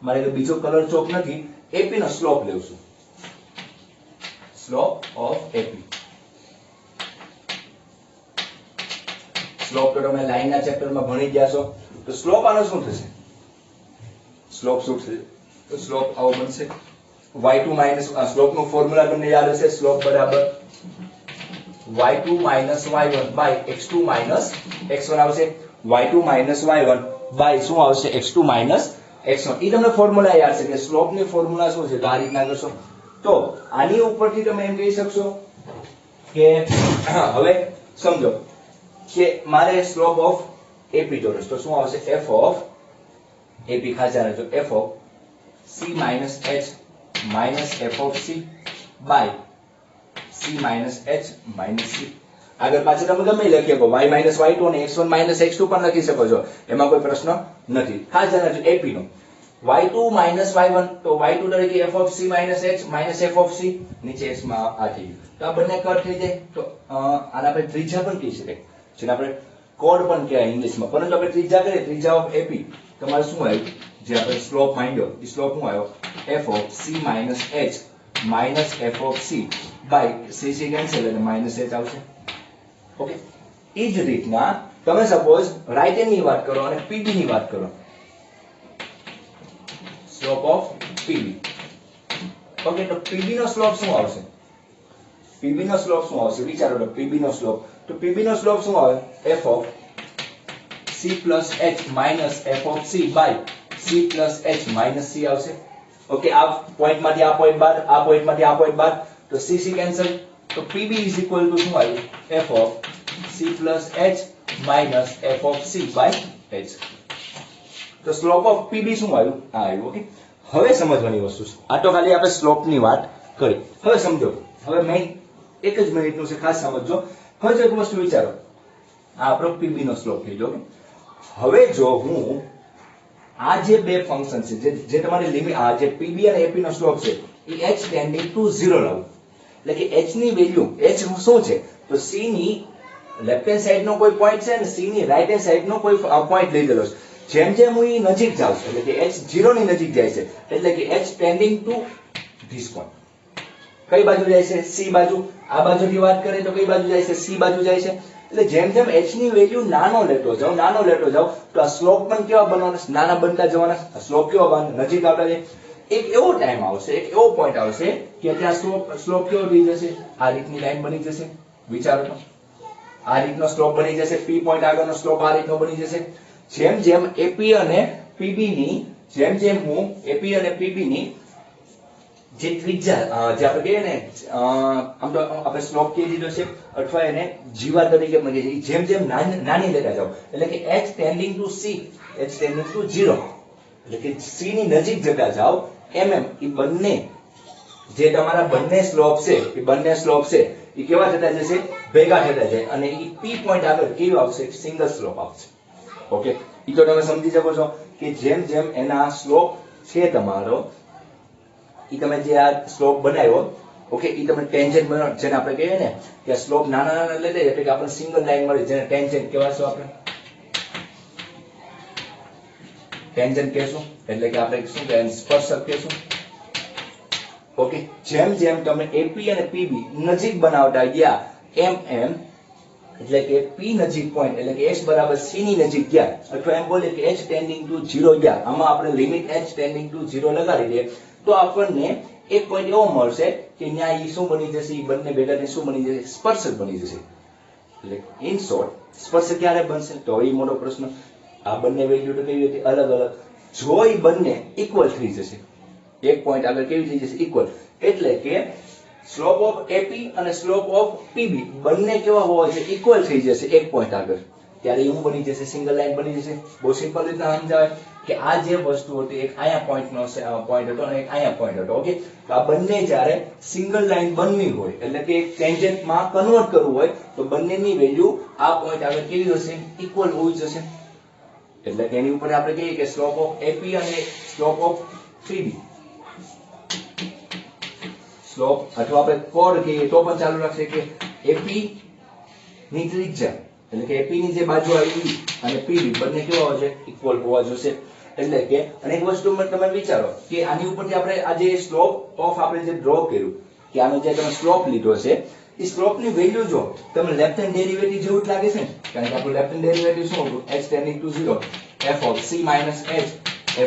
Speaker 1: મારે કે બીજો કલર ચોક નથી, AP નો સ્લોપ લેઉં છું. Slope of AP. સ્લોપ તો તમે લાઈનના ચેપ્ટરમાં ભણી ગયા છો, તો સ્લોપ આનો શું થશે, સ્લોપ શું થશે, તો સ્લોપ આવો બનશે y2 માઈનસ, સ્લોપનું ફોર્મ્યુલા તમને યાદ હશે, સ્લોપ બરાબર y2 minus y1 by x2 minus x1 આવશે. y2 માઈનસ y1 બાય શું આવશે, x2 માઈનસ x1. એ તમને ફોર્મ્યુલા યાદ છે કે સ્લોપની ફોર્મ્યુલા શું છે, તો આ રીતના કરશો. તો આની ઉપરથી તમે એમ કહી શકશો કે હવે સમજો કે મારે સ્લોપ ઓફ AP ચોરસ, તો શું આવશે, f ઓફ AP ખાસા રહેજો, f of c minus h minus f of c by c minus h minus c. આગળ પાછળ તમે ગમે લખી શકો, y માઈનસ y2 અને x1 માઈનસ x2 પણ લખી શકો છો, એમાં કોઈ પ્રશ્ન નથી. ખાસ ધ્યાન રાખજો AP નો y2 માઈનસ y1, તો y2 તરીકે f of c minus h minus f of c, નીચે x માં આ થઈ ગયું, તો આ બંને કટ થઈ જાય. તો આને આપણે ત્રિજ્યા પણ કહી શકાય, જેને આપણે કોડ પણ કહેવાય ઇંગ્લિશમાં, પરંતુ આપણે ત્રિજ્યા કરીએ, ત્રિજ્યા ઓફ AP તમારે શું આવ્યું, જે આપણે સ્લોપ માંડ્યો એ સ્લોપ શું આવ્યો, f of c minus h minus f of c by c cancel એટલે માઈનસ h આવશે. ઓકે, એ જ રીતના તમે સપોઝ રાઈટ હેન્ડ ની વાત કરો અને PB ની વાત કરો, સ્લોપ ઓફ PB. ઓકે, તો PB નો સ્લોપ શું આવશે, PB નો સ્લોપ શું આવશે વિચારો, તો PB નો સ્લોપ, તો PB નો સ્લોપ શું આવે, f of c plus h minus f of c by c plus h minus c આવશે. ઓકે, આ પોઈન્ટ માંથી આ પોઈન્ટ બાદ, આ પોઈન્ટ માંથી આ પોઈન્ટ બાદ, તો c c કેન્સલ, તો pb ઇઝ ઇક્વલ ટુ શું આવ્યું? f of c plus h minus f of c by h. તો સ્લોપ ઓફ pb શું આવ્યું? આ આવ્યું. ઓકે, હવે સમજવાની વસ્તુ છે, આ તો ખાલી આપણે સ્લોપ ની વાત કરી. હવે સમજો, હવે મેં એક જ મિનિટનું છે, ખાસ સમજજો. હવે જો એક વસ્તુ વિચારો, આ આપણો pb નો સ્લોપ થઈ ગયો. હવે જો હું આ જે બે ફંક્શન છે, જે તમારી લિમિટ, આ જે pb અને ap નો સ્લોપ છે, એ h ટેન્ડિંગ ટુ 0 લાવું, એટલે કે h ની વેલ્યુ, h શું છે? તો c ની લેફ્ટ હેન્ડ સાઈડ નો કોઈ પોઈન્ટ છે અને c ની રાઈટ હેન્ડ સાઈડ નો કોઈ પોઈન્ટ લીધેલો છે. જેમ જેમ હું ઈ નજીક જાઉં છું, એટલે કે h 0 ની નજીક જાય છે, એટલે કે h tending two this point. કઈ બાજુ જાય છે? c બાજુ. આ બાજુની વાત કરીએ તો કઈ બાજુ જાય છે? c બાજુ જાય છે. એટલે જેમ જેમ h ની વેલ્યુ નાનો લેતો જાવ, તો આ સ્લોપ પણ કેવા બનવાના? નાના બનતા જવાના. આ સ્લોપ કેવા બનવાના? નજીક આવતા જાય. એક એવો ટાઈમ આવશે, એક એવો પોઈન્ટ આવશે કે ત્યાં સ્લોપ કેવો થઈ જશે? આ રીતની લાઈન બની જશે. વિચારો તો, આ રીતનો સ્લોપ બની જશે. p પોઈન્ટ આગળનો સ્લોપ આ રીતનો બની જશે. જેમ જેમ ap અને pb ની, જેમ જેમ હું ap અને pb ની જે ત્રિજ્યા, જે આપણે કહીએ ને, આમ તો આપણે સ્લોપ કહી દીધો છે, અથવા એને જીવા તરીકે પણ કહીએ છીએ, જેમ જેમ નાની લેતા જાવ, એટલે કે h tending to c, h tending to 0, એટલે કે c ની નજીક જતા જાવ, એમ એ બંને જે તમારા બંને સ્લોપ છે, એ બંને સ્લોપ છે એ કેવા થતા જશે? ભેગા થતા જાય, અને એ p પોઈન્ટ આગળ કેવું આવશે? સિંગલ સ્લોપ આવશે. ઓકે, એ તો તમે સમજી શકો છો કે જેમ જેમ એના સ્લોપ છે તમારો, ઈ તમે જે આ સ્લોપ બનાવ્યો, ઓકે, ઈ તમે ટેન્જન્ટ બનાવો, જેને આપણે કહીએ ને કે સ્લોપ નાના નાના લઈ લઈએ, એટલે કે આપણે સિંગલ લાઈન મળી, જેને ટેન્જન્ટ કહેવાશું. આપણે ટેન્જન્ટ કહેશું, એટલે કે આપણે શું કહેવાય? સ્પર્શક કહેશું. ઓકે, જેમ જેમ તમે ap અને pb નજીક બનાવતા ગયા, એમ એમ, એટલે કે p નજીક પોઈન્ટ, એટલે કે h બરાબર c ની નજીક ગયા, અથવા એમ બોલે કે h ટેન્ડિંગ ટુ 0 ગયા, આમાં આપણે લિમિટ h ટેન્ડિંગ ટુ 0 લગાડી દઈએ, તો આપણને એક પોઈન્ટ એવો મળશે કે ત્યાં ઈ શું બની જશે? ઈ બંને ભેગા થઈને શું બની જશે? સ્પર્શક બની જશે. એટલે ઇન શોર્ટ, સ્પર્શક ક્યારે બનશે? તો એ મોટો પ્રશ્ન. આ બંને વેલ્યુ તો કેવી હતી? અલગ અલગ. જો ઈ બંને ઇક્વલ થઈ જશે, એક પોઈન્ટ આગળ કેવી થઈ જશે? ઇક્વલ. એટલે કે સ્લોપ ઓફ ap અને સ્લોપ ઓફ pb બંને કેવા હોવા છે? ઇક્વલ થઈ જશે એક પોઈન્ટ આગળ, ત્યારે શું બની જશે? સિંગલ લાઈન બની જશે. બહુ સિમ્પલ રીતના સમજાય કે આ જે વસ્તુ હતી, એક અહીંયા પોઈન્ટનો પોઈન્ટ હતો અને એક અહીંયા પોઈન્ટ હતો. ઓકે, તો આ બંને જ્યારે સિંગલ લાઈન બનવી હોય, એટલે કે એક ટેન્જન્ટમાં કન્વર્ટ કરવું હોય, તો બંનેની વેલ્યુ આ પોઈન્ટ આગળ કેવી હશે? ઇક્વલ હોવી જશે. એટલે કે એની ઉપર આપણે કહીએ કે સ્લોપ ઓફ ap અને સ્લોપ ઓફ pb, સ્લોપ અથવા આપણે કોડ કહીએ તો પણ ચાલુ રાખશે કે ap ની ત્રિજ્યા, એટલે કે ap ની જે બાજુ આવી અને pb બંને કેવા હોય છે? ઇક્વલ હોવા જોઈએ. એટલે કે અને એક વસ્તુ તમે વિચારો કે આની ઉપરથી આપણે આ જે સ્લોપ ઓફ આપણે જે ડ્રો કર્યું, કે આનો જે તમે સ્લોપ લીધો છે, એ સ્લોપ ની વેલ્યુ જો તમે લેફ્ટ હેન્ડ ડેરિવેટિવ જેવું જ લાગે છે ને, કારણ કે આપણું લેફ્ટ હેન્ડ ડેરિવેટિવ શું હતું? h tending to 0 f of c minus h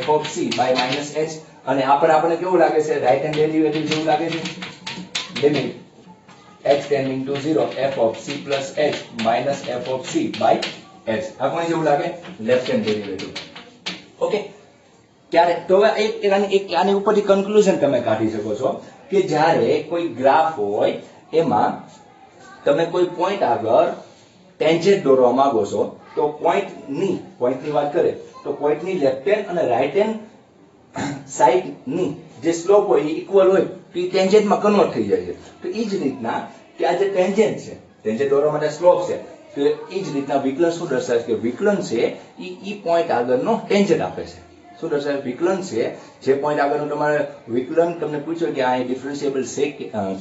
Speaker 1: f of c by minus h, અને આપણે કેવું લાગે છે? રાઈટ હેન્ડ ડેરિવેટિવ જેવું લાગે છે. Limit h tending to 0 f of c plus h minus f of c by h. આ કોની જેવું લાગે? Left hand derivative. ઓકે, ત્યારે તો હવે આની ઉપરથી કન્ક્લુઝન તમે કાઢી શકો છો કે જ્યારે કોઈ ગ્રાફ હોય, એમાં તમે કોઈ પોઈન્ટ આગળ ટેન્જન્ટ દોરવા માંગો છો, તો પોઈન્ટની વાત કરીએ તો પોઈન્ટની લેફ્ટ હેન્ડ અને રાઈટ હેન્ડ સાઈડની જે સ્લોપ હોય એ ઇક્વલ હોય, તો એ ટેન્જન્ટમાં કન્વર્ટ થઈ જાય છે. તો એ જ રીતના કે આ જે ટેન્જન્ટ છે, ટેન્જન્ટ દોરવા માટે સ્લોપ છે, તો એ જ રીતના વિકલન શું દર્શાવે છે? કે વિકલન છે ઈ પોઈન્ટ આગળનો ટેન્જન્ટ આપે છે. શું દર્શાવે? વિકલન છે જે પોઈન્ટ આગળનું તમારે વિકલન તમને પૂછ્યો કે આ ડિફરન્શિયેબલ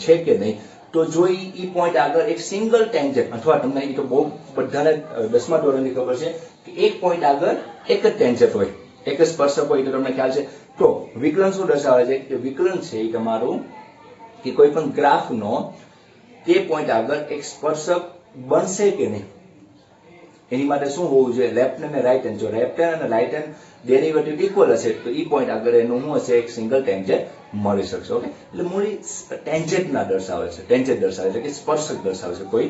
Speaker 1: છે કે નહીં, તો જો ઈ પોઈન્ટ આગળ એક સિંગલ ટેન્જન્ટ, અથવા તમને એ તો બહુ બધાને 10મા ધોરણની ખબર છે કે એક પોઈન્ટ આગળ એક જ ટેન્જન્ટ હોય, એક જ સ્પર્શક હોય, તો તમને ખ્યાલ છે. તો વિકલન શું દર્શાવે છે? કે વિકલન છે એ તમારું કે કોઈ પણ ગ્રાફનો તે પોઈન્ટ આગળ એક સ્પર્શક બનશે કે નહીં, એની માટે શું હોવું જોઈએ? લેફ્ટ હેન્ડ અને રાઈટ હેન્ડ. જો લેફ્ટ હેન્ડ અને રાઈટ હેન્ડ ડેરિવેટિવ ઇક્વલ હશે, તો ઈ પોઈન્ટ આગળ એનું શું હશે? એક સિંગલ ટેન્જન્ટ મળી શકશે. ઓકે, એટલે મૂળી ટેન્જન્ટ ના દર્શાવે છે, ટેન્જન્ટ દર્શાવે છે કે સ્પર્શક દર્શાવે છે કોઈ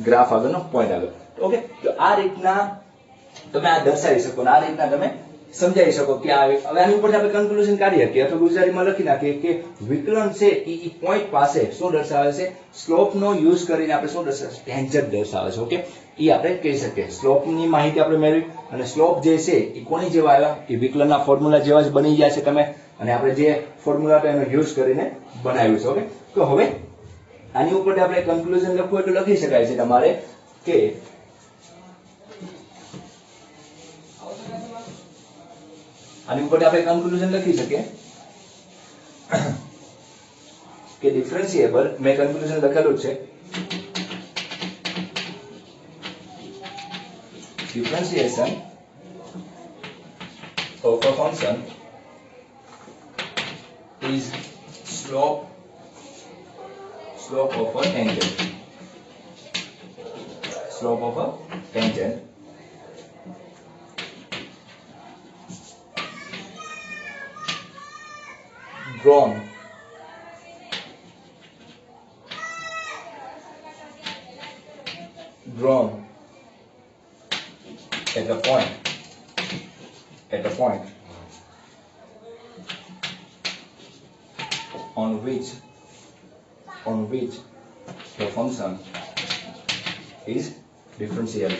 Speaker 1: ગ્રાફ આગળનો પોઈન્ટ આગળ. ઓકે, તો આ રીતના તમે આ દર્શાવી શકો, આ રીતના તમે સમજાવી શકો કે આ હવે આની ઉપર આપણે કન્ક્લુઝન કાઢીએ કે અથવા ગુજરાતીમાં લખી નાખીએ કે વિકલન છે એ પોઈન્ટ પાસે શું દર્શાવે છે, સ્લોપ નો યુઝ કરીને આપણે શું દર્શાવે છે, ટેન્જન્ટ દર્શાવે છે. ઓકે, એ આપણે કહી શકીએ. સ્લોપ ની માહિતી આપણે મેળવી અને સ્લોપ જે છે એ કોની જેવા આવ્યા, એ વિકલનના ફોર્મ્યુલા જેવા જ બની ગયા છે તમે, અને આપણે જે ફોર્મ્યુલા એનો યુઝ કરીને બનાવ્યું છે. ઓકે, તો હવે આની ઉપર આપણે કન્ક્લુઝન લખવું એટલે લખી શકાય છે તમારે કે આની ઉપર આપણે કન્ક્લુઝન લખી શકીએ કે ડિફરન્શિએબલ, મેં કન્ક્લુઝન લખેલું છે, differentiation of a function is slope of a tangent, slope of a tangent drawn at a point on which the function is differentiable.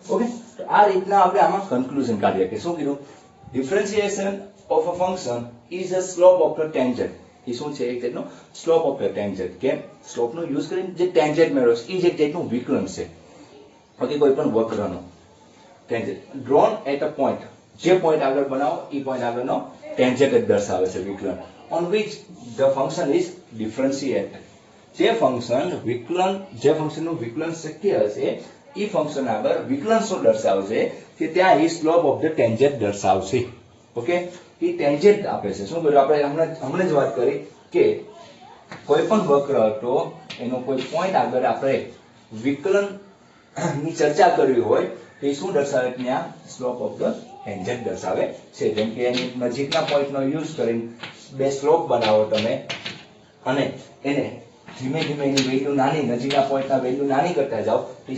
Speaker 1: Okay, તો આ રીતના આપણે આમાં કન્ક્લુઝન કાઢીએ કે શું કીધું, differentiation of a function is a slope of the tangent. એ શું છે, એક જાતનો સ્લોપ ઓફ ધ ટેન્જન્ટ. કે સ્લોપ નો યુઝ કરીને જે ટેન્જન્ટ મેળવ્યો છે એ જ એક જાતનું વિકલન છે. ઓકે, કોઈ પણ વક્રનો tangent drawn at a point, જે પોઈન્ટ આગળ બનાવો એ પોઈન્ટ આગળનો ટેન્જન્ટ જ દર્શાવે છે વિકલન. On which the function is differentiated. જે ફંક્શનનું વિકલન શક્ય હશે એ ફંક્શન આગળ વિકલન શું દર્શાવશે કે ત્યાં એ સ્લોપ ઓફ ધ ટેન્જન્ટ દર્શાવશે. ઓકે, એ ટેન્જન્ટ આપે છે. શું કર્યું આપણે હમણાં જ વાત કરી કે કોઈ પણ વક્ર હતો એનો કોઈ પોઈન્ટ આગળ આપણે વિકલન ની ચર્ચા કરવી હોય તો એ શું દર્શાવે, ત્યાં સ્લોપ ઓફ ધ ટેન્જન્ટ દર્શાવે છે. જેમ કે એની નજીકના પોઈન્ટનો યુઝ કરીને બે સ્લોપ બનાવો તમે અને એને ધીમે ધીમે એની વેલ્યુ નાની, નજીકના પોઈન્ટના વેલ્યુ નાની કરતા જાઓ તો એ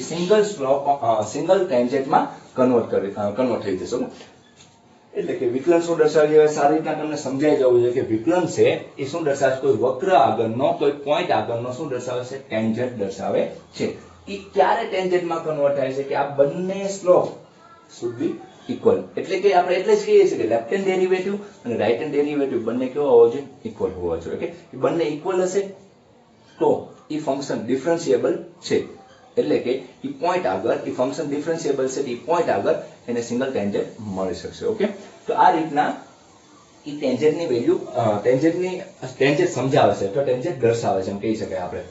Speaker 1: સિંગલ ટેન્જન્ટમાં કન્વર્ટ થઈ જશે. એટલે કે વિકલન શું દર્શાવે છે, સારી રીતના તમને સમજાઈ જવું જોઈએ કે વિકલન છે એ શું દર્શાવે છે, કોઈ વક્ર આગળનો કોઈ પોઈન્ટ આગળનો શું દર્શાવે છે, ટેન્જન્ટ દર્શાવે છે. એ ક્યારે ટેન્જન્ટમાં કન્વર્ટ થાય છે કે આ બંને સ્લોપ શુડ બી ઇક્વલ. એટલે કે આપણે એટલે જ કહીએ છીએ કે લેફ્ટ હેન્ડ ડેરિવેટિવ અને રાઈટ હેન્ડ ડેરિવેટિવ બંને કેવો હોવો જોઈએ, ઇક્વલ હોવા જોઈએ. કે એ બંને ઇક્વલ હશે તો એ ફંક્શન ડિફરન્શિયેબલ છે. એટલે કે એ પોઈન્ટ આગળ એ ફંક્શન ડિફરન્શિયેબલ છે, એ પોઈન્ટ આગળ એને સિંગલ ટેન્જન્ટ મળી શકશે. ઓકે, તો આ રીતના એ ટેન્જન્ટની વેલ્યુ ટેન્જન્ટ સમજાવે છે તો ટેન્જન્ટ દર્શાવે છે એમ કહી શકાય આપણે.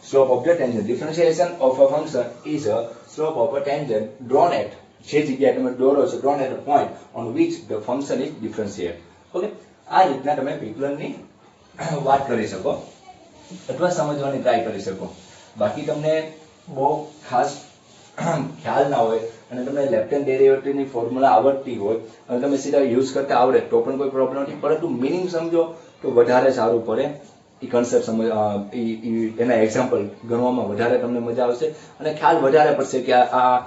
Speaker 1: Slope of the tangent, differentiation of a function is a slope of a tangent drawn at, જે જગ્યાએ તમે દોરો છો, drawn at a point on which the function is differentiable. ઓકે, આ રીતના તમે વિકલનની વાત કરી શકો અથવા સમજવાની ટ્રાય કરી શકો. બાકી તમને બહુ ખાસ ખ્યાલ ના હોય અને તમને લેફ્ટ હેન્ડ ડેરિવેટિવની ફોર્મ્યુલા આવડતી હોય અને તમે સીધા યુઝ કરતા આવડે તો પણ કોઈ પ્રોબ્લેમ નથી, પરંતુ મિનિંગ સમજો તો વધારે સારું પડે. એ કન્સેપ્ટ એના એક્ઝામ્પલ ગણવામાં વધારે તમને મજા આવશે અને ખ્યાલ વધારે પડશે કે આ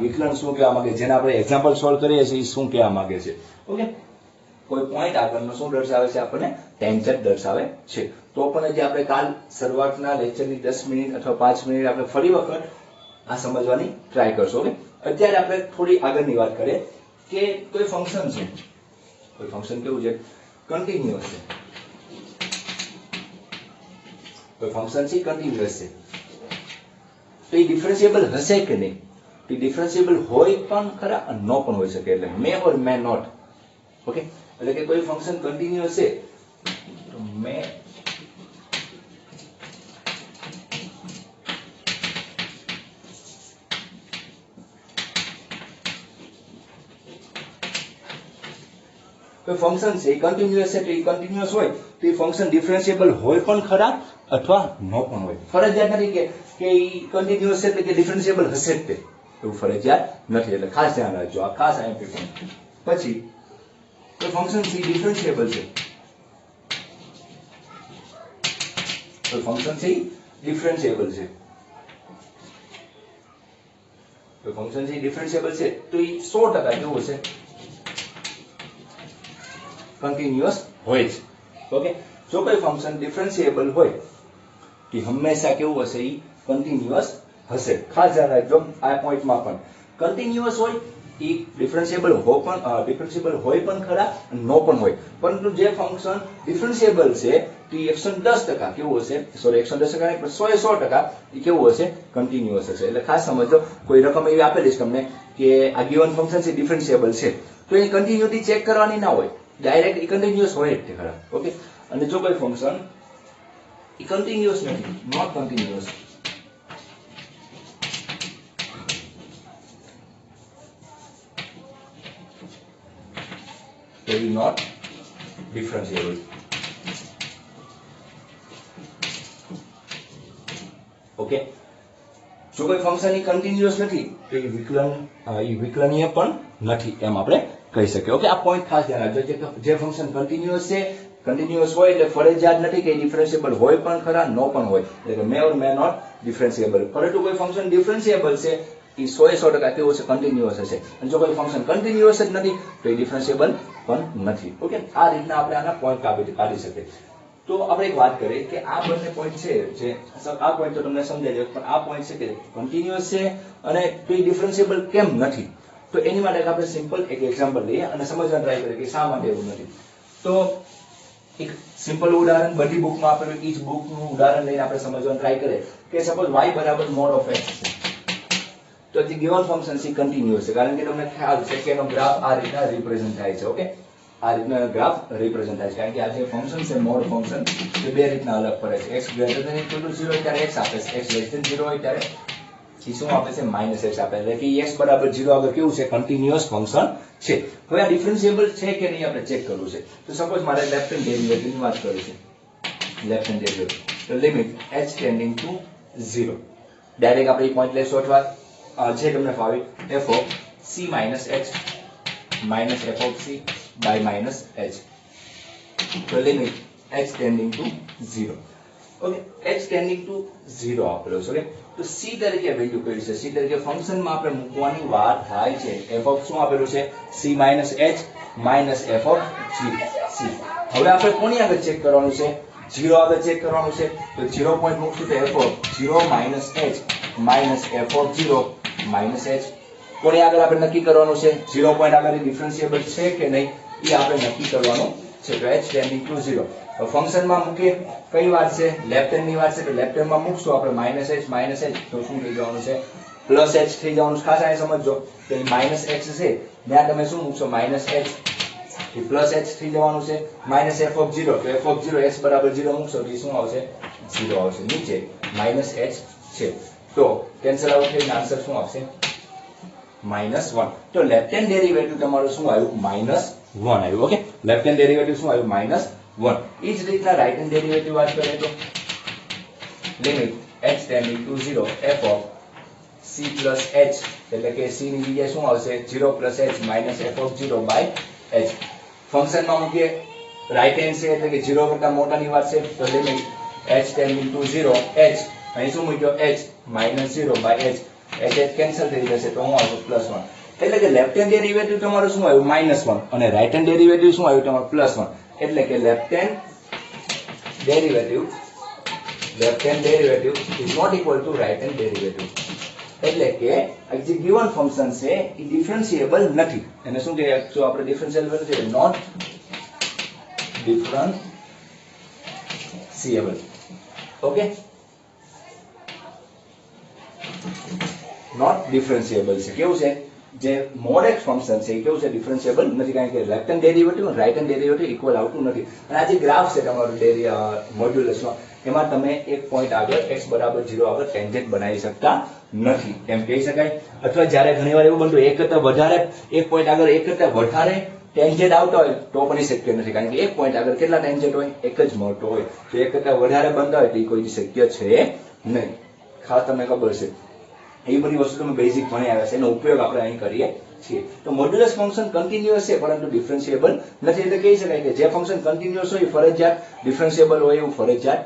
Speaker 1: વિકલન શું કહેવા માંગે, જેને આપણે એક્ઝામ્પલ સોલ્વ કરીએ છીએ એ શું કહેવા માંગે છે. ઓકે, કોઈ પોઈન્ટ આગળનો શું દર્શાવે છે, આપણને ટેન્જન્ટ દર્શાવે છે. તો પણ જે આપણે કાલ શરૂઆતના લેક્ચરની 10 મિનિટ અથવા 5 મિનિટ આપણે ફરી વખત આ સમજવાની ટ્રાય કરશો. ઓકે, અત્યારે આપણે થોડી આગળની વાત કરીએ કે કોઈ ફંક્શન છે, કોઈ ફંક્શન કેવું છે, કન્ટિન્યુઅસ છે. કોઈ ફંક્શન છે કન્ટિન્યુઅસ છે તો એ ડિફરન્શિયેબલ હશે કે નહીં, તો ડિફરન્શિયેબલ હોય પણ ખરા અને ન પણ હોઈ શકે. એટલે મે ઓર મે નોટ. ઓકે, એટલે કે કોઈ ફંક્શન કન્ટિન્યુઅસ છે તો મે કોઈ ફંક્શન છે એ કન્ટિન્યુઅસ છે તો એ કન્ટિન્યુઅસ હોય તો એ ફંક્શન ડિફરન્શિયેબલ હોય પણ ખરા અથવા ન પણ હોય. ફરજિયાત નથી કે એ કન્ટિન્યુઅસ છે એટલે કે ડિફરન્શિયેબલ હશે જ તે, એવું ફરજિયાત નથી. એટલે ખાસ ધ્યાન રાખજો, આ ખાસ આઈએમપી પોઈન્ટ. પછી કોઈ ફંક્શન છે ડિફરન્શિયેબલ છે, કોઈ ફંક્શન છે ડિફરન્શિયેબલ છે તો ફંક્શન જે ડિફરન્શિયેબલ છે તો એ 100% કેવું છે કન્ટિન્યુઅસ હોય છે ઓકે જો કોઈ ફંક્શન ડિફરન્શિયેબલ હોય કે હંમેશા કેવું હશે એ કન્ટિન્યુઅસ હશે ખાસ ધ્યાન રાખજો આ પોઈન્ટમાં પણ કન્ટિન્યુઅસ હોય એ ડિફરન્શિયેબલ હોય પણ ખરા અને નો પણ હોય પરંતુ જે ફંક્શન ડિફરન્શિયેબલ છે તો એ 110% કેવું હશે સોરી 110% નહીં પણ 100% એ કેવું હશે કન્ટિન્યુઅસ હશે એટલે ખાસ સમજો કોઈ રકમ એવી આપેલી છે તમને કે આ ગિવન ફંક્શન છે ડિફરન્શિયેબલ છે તો એની કન્ટિન્યુટી ચેક કરવાની ના હોય ડાયરેક્ટ એ કન્ટિન્યુઅસ હોય જ ખરા ઓકે અને જો કોઈ ફંક્શન એ કન્ટિન્યુઅસ નથી નોટ કન્ટિન્યુઅસ તો એ નોટ ડિફરન્શિયેબલ ઓકે જો કોઈ ફંક્શન એ કન્ટિન્યુઅસ નથી તો એ વિકલનીય પણ નથી એમ આપણે કહી શકીએ ઓકે આ પોઈન્ટ ખાસ ધ્યાન રાખજો જે ફંક્શન કન્ટિન્યુઅસ છે કન્ટિન્યુઅસ હોય એટલે ફરજિયાત નથી કે ડિફરન્શિયેબલ હોય પણ ખરા નો પણ હોય એટલે કે મે ઓર મે નોટ ડિફરન્શિયેબલ પરંતુ કોઈ ફંક્શન ડિફરન્શિયેબલ છે એ 100% કેવું છે કન્ટિન્યુઅસ હશે અને જો કોઈ ફંક્શન કન્ટિન્યુઅસ જ નથી તો એ ડિફરન્શિયેબલ પણ નથી ઓકે આ રીતના આપણે આના પોઈન્ટ કાઢી શકીએ તો આપણે એક વાત કરીએ કે આ બંને પોઈન્ટ છે જે આ પોઈન્ટ તો તમને સમજાઈ જાય પણ આ પોઈન્ટ છે કે કન્ટિન્યુઅસ છે અને તો એ ડિફરન્શિયેબલ કેમ નથી તો એની માટે આપણે સિમ્પલ એક એક્ઝામ્પલ લઈએ અને સમજવાનો ટ્રાય કરીએ કે શા માટે એવું નથી તો એક સિમ્પલ ઉદાહરણ બધી બુકમાં આપેલું ઈચ બુકનું ઉદાહરણ લઈને આપણે સમજવાનો ટ્રાય કરીએ કે સપોઝ y બરાબર mod of x છે તો જે ગિવન ફંક્શન છે કન્ટિન્યુઅસ છે કારણ કે તમને ખ્યાલ છે કે એનો ગ્રાફ આ રીતના રિપ્રેઝન્ટ થાય છે ઓકે આ રીતના ગ્રાફ રિપ્રેઝન્ટ થાય છે કારણ કે આ જે ફંક્શન છે મોડ ફંક્શન તે બે રીતના અલગ પડે છે x greater than equal to 0 ત્યારે x આપે છે x less than 0 હોય ત્યારે એ શું આપે છે -x આપે એટલે કે x બરાબર 0 આગળ કેવું છે કન્ટિન્યુઅસ ફંક્શન છે હવે આ ડિફરન્શિયેબલ છે કે નહીં આપણે ચેક કરવું છે તો સપોઝ મારે લેફ્ટ હેન્ડ ડેરિવેટિવ ની વાત કરવી છે લેફ્ટ હેન્ડ ડેરિવેટિવ તો limit h tending to 0 direct આપણે પોઈન્ટ લેશું અથવા જે તમને ફાવે f of c minus h minus f of c by minus h તો limit h tending to 0 okay h tending to 0 આપેલો છે ઓકે તો c તરીકે વેલ્યુ કઈ છે c તરીકે ફંક્શન માં આપણે મૂકવાની વાત થાય છે f of શું આપેલું છે c minus h minus f of c હવે આપણે કોની આગળ ચેક કરવાનું છે 0 આગળ ચેક કરવાનું છે તો 0 પોઈન્ટ મૂકશું તો f of 0 minus h minus f of 0 minus h કોની આગળ આપણે નક્કી કરવાનું છે 0 પોઈન્ટ આગળ ડિફરન્શિયેબલ છે કે નહીં એ આપણે નક્કી કરવાનું છે તો h ટેન્ડિંગ ટુ 0 ફંક્શન માં મૂકીએ કઈ વાત છે લેફ્ટ હેન્ડ ની વાત છે તો લેફ્ટ હેન્ડ માં મૂકશું આપણે -h તો શું થઈ જવાનું છે +h થઈ જવાનું ખાસ આ સમજજો કે -x છે ત્યાં તમે શું મૂકશો -h એ +h થઈ જવાનું છે -f of 0 તો f of 0 h બરાબર 0 મૂકશો તો શું આવશે 0 આવશે નીચે -h છે તો કેન્સલ આઉટ થઈને આન્સર શું આવશે -1 તો લેફ્ટ હેન્ડ ડેરિવેટિવ તમારું શું આવ્યું -1 આવ્યું ઓકે લેફ્ટ હેન્ડ ડેરિવેટિવ શું આવ્યું -1 એ જ રીતના રાઈટ હેન્ડ ડેરિવેટિવ વાત કરીએ તો limit h tending to 0 f of c plus h એટલે કે c ની જગ્યાએ શું આવશે 0 plus h minus f of 0 by h function માં મૂકીએ રાઈટ હેન્ડ છે એટલે કે 0 કરતા મોટાની વાત છે તો limit h tending to 0 h અહીં શું મૂક્યો h minus 0 by h h cancel થઈ જશે તો હું આવશે +1 એટલે કે લેફ્ટ હેન્ડ ડેરિવેટિવ તમારું શું આવ્યું -1 અને રાઈટ હેન્ડ ડેરિવેટિવ શું આવ્યું તમારું +1 એટલે કે left hand derivative is not equal to right hand derivative એટલે કે આ જે given ફંક્શન છે એ ડિફરન્શિયેબલ નથી એને શું કહે જો આપણે ડિફરન્શિયેબલ છે not differentiable okay not differentiable છે કેવું છે જે mod x ફંક્શન છે એ કેવું છે ડિફરન્શિયેબલ નથી કારણ કે લેફ્ટ હેન્ડ ડેરિવેટિવ અને રાઈટ હેન્ડ ડેરિવેટિવ ઇક્વલ આવતું નથી અને આ જે ગ્રાફ છે તમારું મોડ્યુલસનો એમાં તમે એક પોઈન્ટ આગળ x બરાબર 0 આગળ ટેન્જન્ટ બનાવી શકતા નથી એમ કહી શકાય અથવા જ્યારે ઘણીવાર એવું બનતું એક કરતા વધારે એક પોઈન્ટ આગળ એક કરતા વધારે ટેન્જન્ટ આવતા હોય તો પણ શક્ય નથી કારણ કે એક પોઈન્ટ આગળ કેટલા ટેન્જન્ટ હોય એક જ મળતો હોય તો એક કરતા વધારે બનતા હોય તો એ કોઈ શક્ય છે નહીં ખાસ તમને ખબર છે એ બધી વસ્તુ તમે બેઝિક ભણી આવ્યા છે એનો ઉપયોગ આપણે અહીં કરીએ છીએ તો મોડ્યુલસ ફંક્શન કન્ટિન્યુઅસ છે પરંતુ ડિફરન્શિયેબલ નથી એટલે કહી શકાય કે જે ફંક્શન કન્ટિન્યુઅસ હોય ફરજિયાત ડિફરન્શિયેબલ હોય એવું ફરજિયાત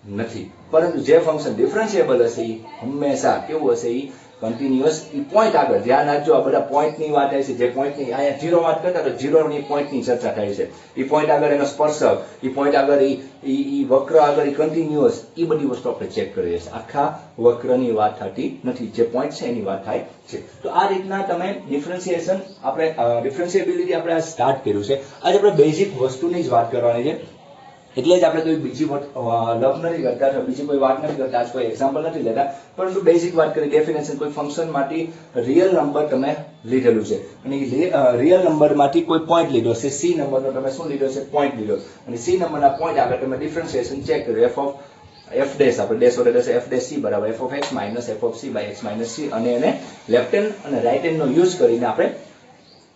Speaker 1: નથી પરંતુ જે ફંક્શન ડિફરન્શિયેબલ હશે એ હંમેશા કેવું હશે એ કન્ટિન્યુઅસ ઈ પોઈન્ટ આગળ ધ્યાન રાખજો, આ બધા પોઈન્ટ ની વાત થાય છે, જે પોઈન્ટ ની અહીંયા 0 વાત કરતા તો 0 ની પોઈન્ટ ની ચર્ચા થાય છે, ઈ પોઈન્ટ આગળ એનો સ્પર્શક, ઈ પોઈન્ટ આગળ ઈ વક્ર આગળ કન્ટિન્યુઅસ, ઈ બધી વસ્તુ આપણે ચેક કરીએ છીએ, આખા વક્રની વાત થતી નથી, જે પોઈન્ટ છે એની વાત થાય છે. તો આ રીતના તમે ડિફરન્શિએશન આપણે ડિફરન્શિએબિલિટી આપણે આ સ્ટાર્ટ કર્યું છે. આજે આપણે બેઝિક વસ્તુની જ વાત કરવાની છે, એટલે જ આપણે કોઈ બીજી લવ નથી કરતા અથવા બીજી કોઈ વાત નથી કરતા, આજ કોઈ એક્ઝામ્પલ નથી લેતા, પરંતુ બેઝિક વાત કરી ડેફિનેશન. કોઈ ફંક્શન માંથી રિયલ નંબર તમે લીધેલું છે અને રિયલ નંબર માંથી કોઈ પોઈન્ટ લીધો છે, સી નંબરનો તમે શું લીધો છે, પોઈન્ટ લીધો, અને સી નંબરના પોઈન્ટ આગળ તમે ડિફરન્શિએશન ચેક કર્યું, f ડેશ આપણે ડેશ વડે થશે f ડેશ c બરાબર f of x minus f of c by x minus c, અને એને લેફ્ટ હેન્ડ અને રાઈટ હેન્ડ નો યુઝ કરીને આપણે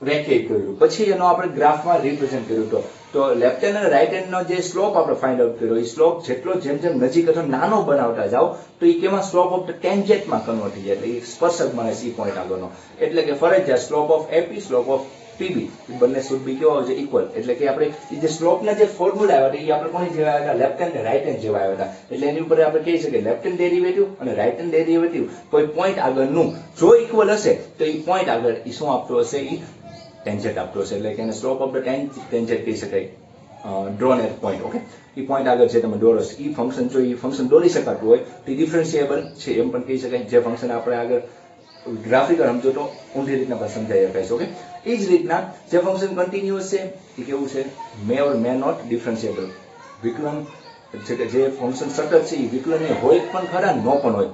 Speaker 1: વ્યાખ્યાયિત કર્યું. પછી એનો આપણે ગ્રાફમાં રિપ્રેઝન્ટ કર્યું. તો લેફ્ટ હેન્ડ અને રાઈટ હેન્ડ નો જે સ્લોપ આપણે ફાઇન્ડ આઉટ કર્યો, એ સ્લોપ જેટલો જેમ જેમ નજીક અથવા નાનો બનાવતા જાઓ તો એ કેમાં સ્લોપ ઓફ ધ ટેન્જેન્ટમાં કન્વર્ટ થઈ જાય, એટલે એ સ્પર્શક બને સી પોઈન્ટ આગળનો. એટલે કે ફરજિયાત slope of AP slope of PB બંને શુડ બી કેવો છે, ઇક્વલ. એટલે કે આપણે જે સ્લોપના જે ફોર્મ્યુલા આવ્યા હતા એ આપણે કોની જેવા આવ્યા હતા, લેફ્ટ હેન્ડ અને રાઈટ હેન્ડ જેવા આવ્યા હતા. એટલે એની ઉપર આપણે કહી શકીએ લેફ્ટ હેન્ડ ડેરિવેટિવ અને રાઈટ હેન્ડ ડેરિવેટિવ કોઈ પોઈન્ટ આગળનું જો ઇક્વલ હશે તો એ પોઈન્ટ આગળ એ શું આપતો હશે, એ ટેન્જેન્ટ આપતો હશે. એટલે કે એને સ્લોપ ઓફ ધ ટેન્જેન્ટ કહી શકાય, ડ્રોન એટ પોઈન્ટ. ઓકે, એ પોઈન્ટ આગળ છે તમે દોરો છો, એ ફંક્શન જો એ ફંક્શન દોરી શકાતું હોય તો ડિફરન્શિએબલ છે એમ પણ કહી શકાય. જે ફંક્શન આપણે આગળ ગ્રાફિકલ સમજો તો ઊંધી રીતના પણ સમજાઈ શકાય છે. ઓકે, એ જ રીતના જે ફંક્શન કન્ટિન્યુઅસ છે એ કેવું છે, મે ઓર મે નોટ ડિફરન્શિએબલ. વિકલન છે કે જે ફંક્શન સતત છે એ વિકલન હોય પણ ખરા, નો પણ હોય.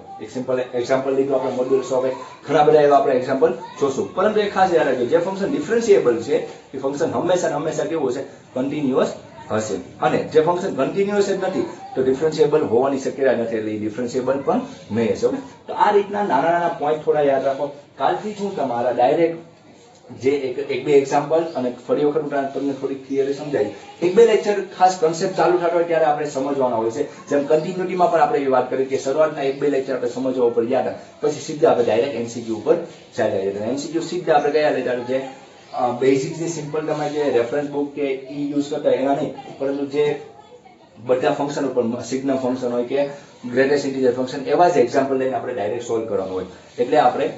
Speaker 1: એક્ઝામ્પલ લીધું આપણે મોડ્યુલ્સ ઓફ ઘણા બધા એવા આપણે એક્ઝામ્પલ જોશું. પરંતુ એ ખાસ યાદ રાખજો, જે ફંક્શન ડિફરન્શિએબલ છે એ ફંક્શન હંમેશા કેવું છે, કન્ટિન્યુઅસ હશે. અને જે ફંક્શન કન્ટિન્યુઅસ જ નથી તો ડિફરન્શિએબલ હોવાની શક્યતા નથી, એટલે ડિફરન્શિએબલ પણ નહીં હશે. ઓકે, તો આ રીતના નાના નાના પોઈન્ટ થોડા યાદ રાખો. કાલથી શું તમારા ડાયરેક્ટ જે એક બે એક્ઝામ્પલ અને ફરી વખત તમને થોડી ક્લિયરલી સમજાય, એક બે લેક્ચર ખાસ કન્સેપ્ટ ચાલુ થતો હોય ત્યારે આપણે સમજવાના હોય છે. જેમ કન્ટિન્યુટીમાં પણ આપણે એ વાત કરી કે શરૂઆતના એક બે લેક્ચર આપણે સમજવા ઉપર ગયા હતા, પછી સીધા આપણે ડાયરેક્ટ એમસીક્યુ ઉપર ચાલ્યા જતા. એમસીક્યુ સીધા આપણે કયા લેતા, જે બેઝિક જે સિમ્પલ તમે જે રેફરન્સ બુક કે ઈ યુઝ કરતા એના નહીં, પરંતુ જે બધા ફંક્શન ઉપર સિગ્નમ ફંક્શન હોય કે ગ્રેટેસ્ટ ઇન્ટીજર ફંક્શન, એવા જ એક્ઝામ્પલ લઈને આપણે ડાયરેક્ટ સોલ્વ કરવાનું હોય. એટલે આપણે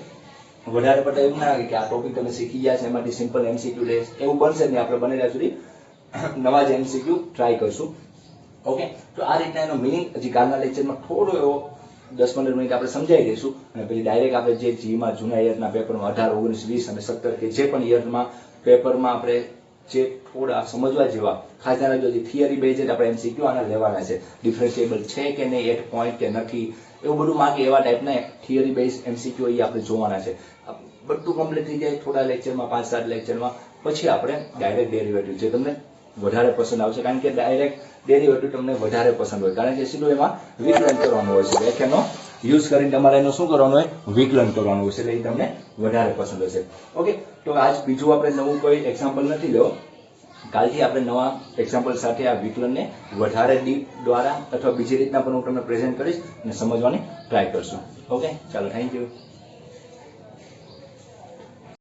Speaker 1: વધારે પડતા એવું ના કે આ ટોપિક તમે શીખી ગયા છે એમાંથી સિમ્પલ એમસીક્યુ લે એવું બનશે નહીં. આપણે બને ત્યાં સુધી નવા જ એમસીક્યુ ટ્રાય કરશું. ઓકે, તો આ રીતના એનો મિનિંગ હજી કાલના લેક્ચરમાં થોડો એવો 10-15 મિનિટ આપણે સમજાવી દઈશું, અને પછી ડાયરેક્ટ આપણે જે જીમાં જૂના યરના પેપરમાં 18, 19, 20 અને 17 કે જે પણ યરમાં પેપરમાં આપણે જે થોડા સમજવા જેવા ખાસ ધ્યાન રાખજો, થિયરી બેઝડ આપણે એમસીક્યુ આના લેવાના છે. ડિફરન્શિએબલ છે કે નહીં, એટ પોઈન્ટ કે નથી, એવું બધું માગે એવા ટાઈપના થિયરી બેઝ એમસીક્યુ એ આપણે જોવાના છે. બધું કમ્પ્લીટ થઈ જાય થોડા લેક્ચરમાં, 5-7 લેક્ચરમાં, પછી આપણે ડાયરેક્ટ ડેરિવેટિવ જે તમને વધારે પસંદ આવશે, કારણ કે ડાયરેક્ટ ડેરિવેટિવ તમને વધારે પસંદ હોય, કારણ કે સીધું એમાં વિકલન કરવાનું હોય છે. વ્યાખ્યાનો યુઝ કરીને તમારે એનું શું કરવાનું હોય, વિકલન કરવાનું હોય છે, એટલે એ તમને વધારે પસંદ હશે. ઓકે, તો આજ બીજું આપણે નવું કોઈ એક્ઝામ્પલ નથી લેવો. કાલથી આપણે નવા એક્ઝામ્પલ સાથે આ વિકલનને વધારે ડીપ દ્વારા અથવા બીજી રીતના પણ હું તમને પ્રેઝન્ટ કરીશ અને સમજવાની ટ્રાય કરશું. ઓકે, ચાલો, થેન્ક યુ.